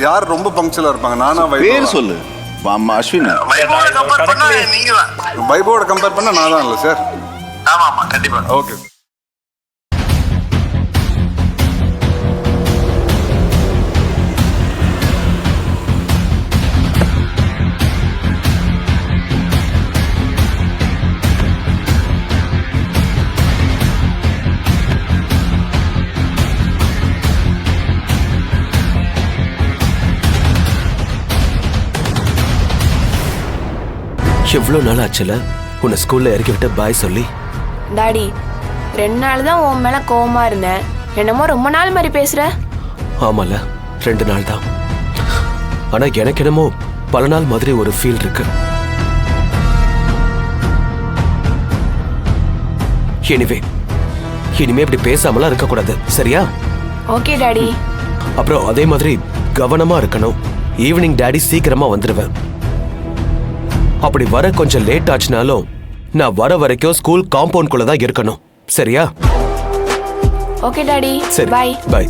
யார் ரொம்ப பங்க்சுவலா இருப்பாங்க? நானா பேர் வைபவா? சொல்லு. அம்மா அஸ்வின். வைபவோட கம்பேர் பண்ணா நான் தான் இல்லை சார். ஆமா ஆமா கண்டிப்பா. ஓகே. எவ்வளோ நாள் ஆச்சுல உன்னை ஸ்கூல்ல இறக்கி விட்டு பாய் சொல்லி? டாடி 2 நாள் தான் உன் மேல கோவமா இருந்தேன். என்னமோ ரொம்ப நாள் மாதிரி பேசுற. ஆமால 2 நாள் தான். ஆனா எனக்கு என்னமோ பல நாள் மாதிரி ஒரு ஃபீல் இருக்கு. எனிவே இனிமே இப்படி பேசாமலாம் இருக்கக்கூடாது, சரியா? Okay daddy. அப்புறம் அதே மாதிரி கவனமா இருக்கணும். ஈவினிங் டாடி சீக்கிரமா வந்துடுவேன். அப்படி வர கொஞ்சம் லேட் ஆச்சுனாலும் நான் வர வரைக்கும் ஸ்கூல் காம்பவுண்ட்குள்ள தான் இருக்கணும், சரியா? Okay daddy. சரி, பை பை.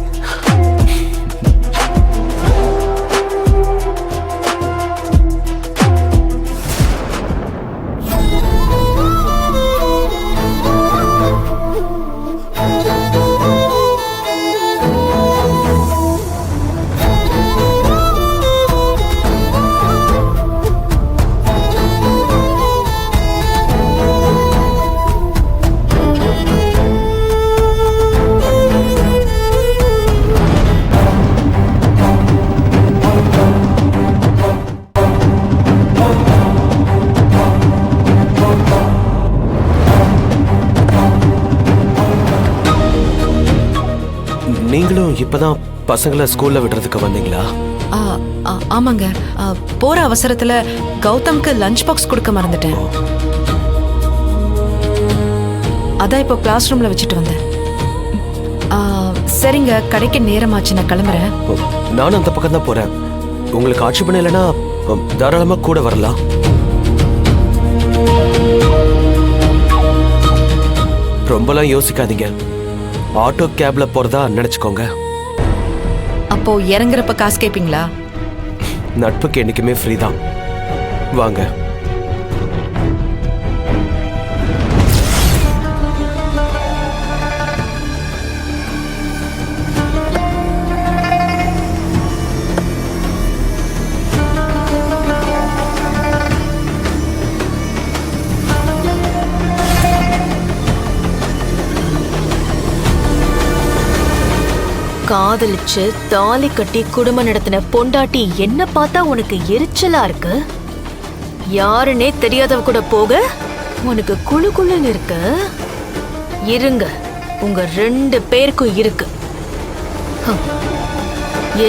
நீங்களும் இப்பதான் பசங்களை ஸ்கூல்ல விடுறதுக்கு வந்தீங்களா? ஆமாங்க. போற அவசரத்துல கௌதம்க்கு லஞ்ச் பாக்ஸ் கொடுக்க மறந்துட்டேன். அதான் இப்போ கிளாஸ் ரூம்ல வச்சுட்டு வந்தேன். சரிங்க, கடைக்கு நேரமாச்சு, நான் கிளம்புறேன். நானும் அந்த பக்கம் தான் போறேன். உங்களுக்கு ஆட்சி பண்ண இல்லைன்னா தாராளமா கூட வரலாம். ரொம்பலாம் யோசிக்காதீங்க. ஆட்டோ கேப்ல போறதா நினைச்சுக்கோங்க. அப்போ இறங்குறப்ப காசு கேப்பீங்களா? நட்புக்கு என்னைக்குமே ஃப்ரீ தான். வாங்க. காதலிச்சு தாலி கட்டி குடும்பம் நடத்தின பொண்டாட்டி என்ன பார்த்தா உனக்கு எரிச்சலா இருக்கு? யாருன்னே தெரியாதவ கூட போக உனக்கு குழு குழுன்னு இருக்கு. இருங்க, உங்க 2 பேருக்கும் இருக்கு.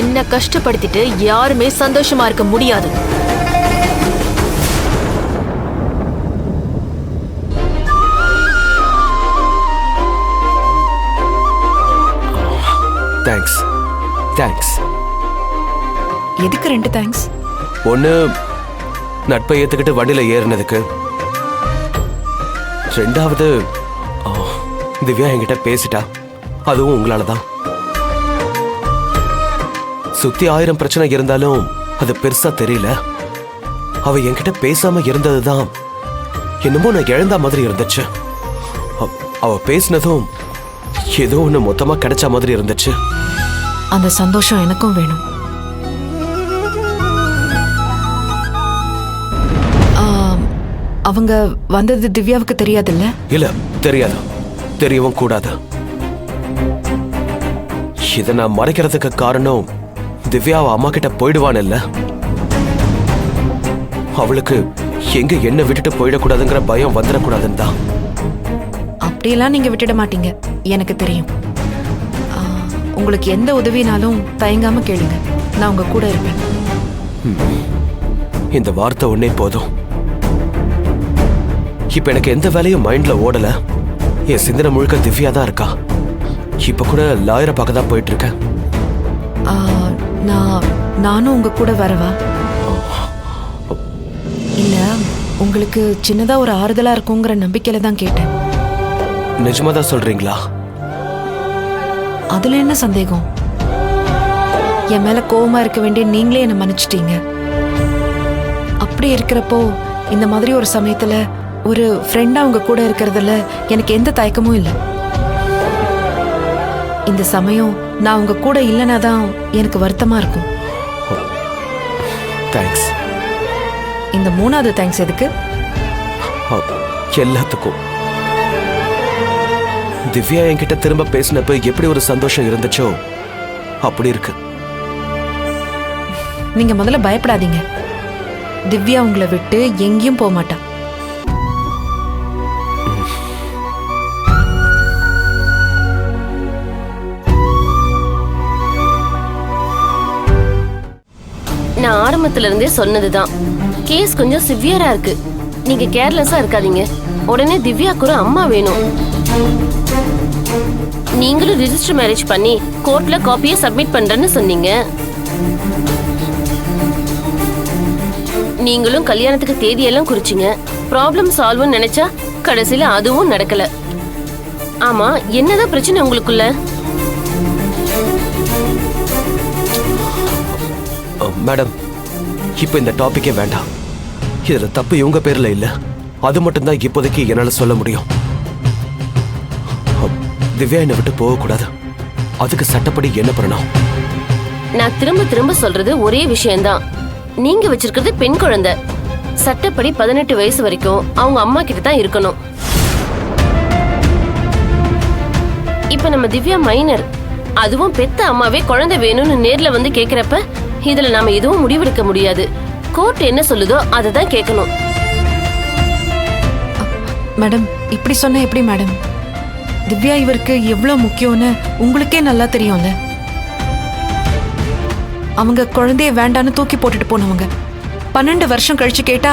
என்ன கஷ்டப்படுத்திட்டு யாருமே சந்தோஷமா இருக்க முடியாது. தேங்க்ஸ். தேங்க்ஸ். எதுக்கு 2 தேங்க்ஸ்? ஒன்று, நட்பை ஏற்றுக்கிட்டு வண்டியில் ஏறினதுக்கு. 2வது, திவ்யா என்கிட்ட பேசிட்டா. அதுவும் உங்களால தான். சுத்தி 1000 பிரச்சனை இருந்தாலும் அது பெருசா தெரியல. அவ என்கிட்ட பேசாம இருந்ததுதான் என்னமோ நான் இழந்த மாதிரி இருந்துச்சு. அவ பேசினதும் ஏதோ ஒன்று மொத்தமா கிடைச்ச மாதிரி இருந்துச்சு. அந்த சந்தோஷம் எனக்கும் வேணும். அவங்க வந்தது திவ்யாவுக்கு தெரியாதுல்ல? இல்ல, தெரியாது. தெரியவும் கூடாது. இதை நான் மறைக்கிறதுக்கு காரணம் திவ்யாவை அம்மா கிட்ட போயிடுவான் இல்ல, அவளுக்கு எங்க என்ன விட்டுட்டு போயிடக்கூடாதுங்கிற பயம் வந்துடக்கூடாதுன்னு தான். அப்படியெல்லாம் நீங்க விட்டுட மாட்டீங்க, எனக்கு தெரியும். உங்களுக்கு எந்த உதவினாலும் தயங்காம கேளுங்க, நான் உங்க கூட இருப்பேன். இந்த வார்த்தை ஒன்னே போதும். இப்ப எனக்கு எந்த வேலையும் மைண்ட்ல ஓடல. என் சிந்தனை முழுக்க திவ்யா தான் இருக்கா. இப்ப கூட லாயரை பார்க்க தான் போயிட்டு இருக்கேன். நானும் உங்க கூட வரவா? இல்ல, உங்களுக்கு சின்னதா ஒரு ஆறுதலா இருக்குங்கிற நம்பிக்கையில தான் கேட்டேன். நிஜமா தான் சொல்றீங்களா? அதுல என்ன சந்தேகம்? என் மேல கோவமா இருக்க வேண்டிய நீங்களே என்னை மன்னிச்சிட்டீங்க. அப்படி இருக்கிறப்போ இந்த மாதிரி ஒரு சமயத்துல ஒரு ஃப்ரெண்டா உங்க கூட இருக்கிறதுல எனக்கு எந்த தயக்கமும் இல்லை. இந்த சமயம் நான் உங்க கூட இல்லைன்னா தான் எனக்கு வருத்தமா இருக்கும். தேங்க்ஸ். இந்த 3வது தேங்க்ஸ் எதுக்கு? எல்லாத்துக்கும். திவ்யா என்கிட்ட திரும்ப பேசினப்ப எப்படி ஒரு சந்தோஷம் இருந்துச்சோ அப்படி இருக்கு. நீங்க முதல்ல பயப்படாதீங்க. திவ்யா உங்களை விட்டு எங்கேயும் போக மாட்டா. நான் ஆரம்பத்துல இருந்தே சொன்னதுதான், கேஸ் கொஞ்சம் சிவியரா இருக்கு. நீங்க கேர்லெஸ்ஸா இருக்காதீங்க. உடனே திவ்யாக்கு ஒரு அம்மா வேணும். நீங்களும் ரிஜிஸ்டர் மேரேஜ் பண்ணி கோர்ட்ல காப்பியை சப்மிட் பண்றேன்னு சொன்னீங்க. நீங்களும் கல்யாணத்துக்கு தேதியெல்லாம் குறிச்சிங்க. ப்ராப்ளம் சால்வ்னு நினைச்சா கடைசியில அதுவும் நடக்கல. ஆமா, என்னதான் பிரச்சனை உங்களுக்குள்ள? மேடம், இப்போ இந்த டாபிக்கே வேண்டாம். இதுல தப்பு இவங்க பேர்ல இல்ல. அது மட்டும்தான் இப்போதைக்கு என்னால சொல்ல முடியும். திவ்யா என்னை விட்டு போகக்கூடாது. அதுக்கு சட்டப்படி என்ன பண்ணணும்? நான் திரும்ப திரும்ப சொல்றது ஒரே விஷயம்தான். நீங்க வச்சிருக்கிறது பெண் குழந்தை. சட்டப்படி 18 வயசு வரைக்கும் அவங்க அம்மா கிட்ட தான் இருக்கணும். இப்ப நம்ம திவ்யா மைனர். அதுவும் பெத்த அம்மாவே குழந்தை வேணும்னு நேர்ல வந்து கேக்குறப்ப இதுல நாம எதுவும் முடிவெடுக்க முடியாது. கோர்ட் என்ன சொல்லுதோ அதை தான் கேட்கணும். மேடம், இப்படி சொன்னா எப்படி மேடம்? திவ்யா இவருக்கு எவ்வளவு முக்கியம்னு உங்களுக்கே நல்லா தெரியும்ல. அவங்க குழந்தைய வேண்டான்னு தூக்கி போட்டுட்டு போனவங்க 12 வருஷம் கழிச்சு கேட்டா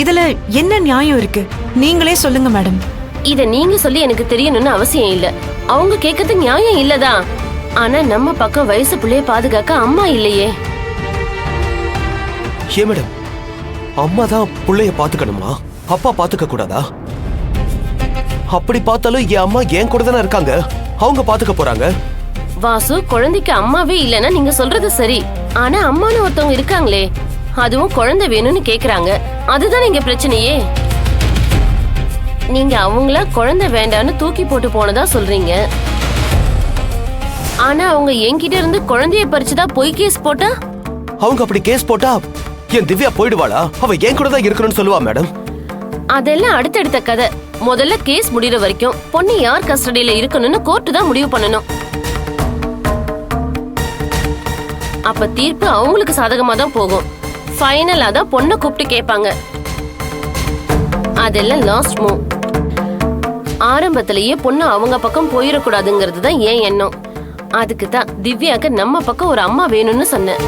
இதுல என்ன நியாயம் இருக்கு? நீங்களே சொல்லுங்க மேடம். இத நீங்க சொல்லி எனக்கு தெரியணும்னு அவசியம் இல்ல. அவங்க கேட்கறது நியாயம் இல்லதான். ஆனா நம்ம பக்கம் வயசு பிள்ளைய பாதுகாக்க அம்மா இல்லையே. ஏ மேடம், அம்மா தான் பிள்ளைய பாத்துக்கணுமா? அப்பா பாத்துக்க கூடாதா? அப்படி பார்த்தாலும் என் அம்மா என் கூட தானே இருக்காங்க. அவங்க பாத்துக்க போறாங்க. வாசு, குழந்தைக்கு அம்மாவே இல்லைன்னா நீங்க சொல்றது சரி. ஆனா அம்மானு ஒருத்தவங்க இருக்காங்களே, அதுவும் குழந்தை வேணும்னு கேக்குறாங்க. அதுதான் இங்க பிரச்சனையே. நீங்க அவங்கள குழந்தை வேண்டான்னு தூக்கி போட்டு போனதா சொல்றீங்க. ஆனா அவங்க என்கிட்ட இருந்து குழந்தைய பறிச்சுதான் பொய் கேஸ் போட்டா? அவங்க அப்படி கேஸ் போட்டா என் திவ்யா போயிடுவாளா? அவ என் கூட தான் இருக்கணும்னு சொல்லுவா மேடம். அதெல்லாம் அடுத்தடுத்த கதை. முதல்ல கேஸ் முடிகிற வரைக்கும் பொண்ணு யார் கஸ்டடியில இருக்கணும்னு கோர்ட்டு தான் முடிவு பண்ணணும். அப்ப தீர்ப்பு அவங்களுக்கு சாதகமா தான் போகும். ஃபைனலா தான் பொண்ணை கூப்பிட்டு கேட்பாங்க. அதெல்லாம் லாஸ்ட் மூவ். ஆரம்பத்திலேயே பொண்ணு அவங்க பக்கம் போயிடக்கூடாதுங்கிறது தான் ஏன் எண்ணம். அதுக்கு தான் திவ்யாக்கு நம்ம பக்கம் ஒரு அம்மா வேணும்னு சொன்னேன்.